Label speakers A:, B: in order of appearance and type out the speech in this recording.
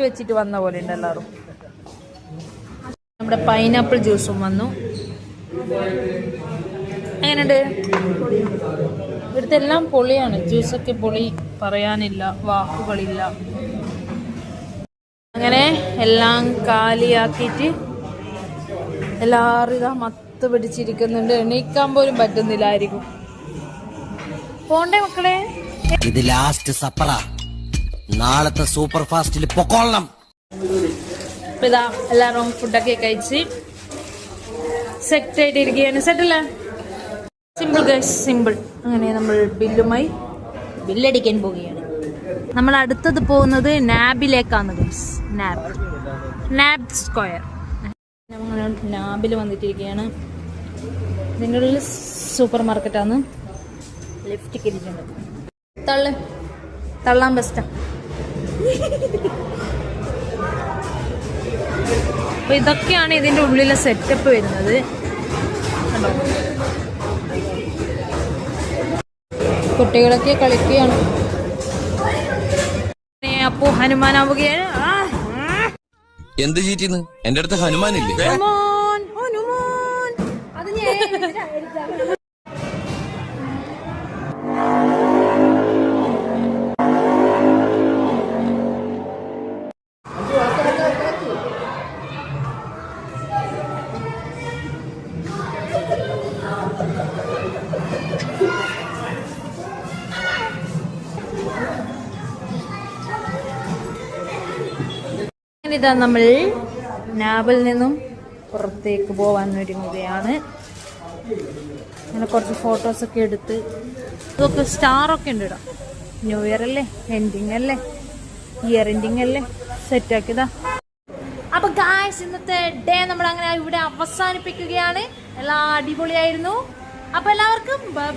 A: വെച്ചിട്ട് വന്ന പോലെ ഉണ്ട് എല്ലാവരും. നമ്മുടെ പൈനാപ്പിൾ ജ്യൂസും വന്നു. എങ്ങനെയുണ്ട്? ഇവിടുത്തെ എല്ലാം പൊളിയാണ്. ജ്യൂസൊക്കെ പൊളി, പറയാനില്ല, വാക്കുകളില്ല. അങ്ങനെ എല്ലാം കാലിയാക്കിയിട്ട് എല്ലാവരും ഇതാ മത്ത് പിടിച്ചിരിക്കുന്നുണ്ട്. എണീക്കാൻ പോലും പറ്റുന്നില്ലായിരിക്കും. പോണ്ടേ മക്കളെ?
B: ഇത് ലാസ്റ്റ് സപ്പറ, നാളത്തെ സൂപ്പർ ഫാസ്റ്റിൽ പൊക്കോളണം.
A: ഇപ്പൊ ഇതാ എല്ലാവരും ഫുഡൊക്കെ കഴിച്ച് സെറ്റ് ആയിട്ടിരിക്കുകയാണ്. സെറ്റല്ലേ? Simple guys, simple. അങ്ങനെ നമ്മൾ ബില്ലടിക്കാൻ പോവുകയാണ്. നമ്മൾ അടുത്തത് പോകുന്നത് നാബിലേക്കാണ് ഗൈസ്. നാബ് സ്ക്വയർ. നമ്മൾ നാബിൽ വന്നിട്ടിരിക്കുകയാണ്. ഇതിൻ്റെ ഉള്ളിൽ സൂപ്പർ മാർക്കറ്റാണ്. ലിഫ്റ്റ് കിരിച്ചുണ്ട്. തള്ളാൻ ബെസ്റ്റാ. അപ്പൊ ഇതൊക്കെയാണ് ഇതിന്റെ ഉള്ളിലെ സെറ്റപ്പ് വരുന്നത്. കണ്ടോ, കുട്ടികളൊക്കെ കളിക്കുകയാണ്. അപ്പോ ഹനുമാനാവുകയാണ്.
C: എന്ത് ചീറ്റിന്ന്? എന്റെ അടുത്ത് ഹനുമാനില്ലേ?
A: ഹനുമാൻ. ഇതാ നമ്മൾ നാബിൽ നിന്നും പുറത്തേക്ക് പോവാൻ ഒരുങ്ങുകയാണ്. അങ്ങനെ കുറച്ച് ഫോട്ടോസൊക്കെ എടുത്ത് ഇതൊക്കെ സ്റ്റാറൊക്കെ ഉണ്ട് ഇടാം. ന്യൂ ഇയർ അല്ലേ, എൻഡിങ് അല്ലേ, ഇയർ എൻഡിങ് അല്ലേ, സെറ്റാക്കിയതാ. അപ്പൊ ഗായ്സ്, ഇന്നത്തെ ഡേ നമ്മൾ അങ്ങനെ ഇവിടെ അവസാനിപ്പിക്കുകയാണ്. എല്ലാം അടിപൊളിയായിരുന്നു. അപ്പൊ എല്ലാവർക്കും ബൈ.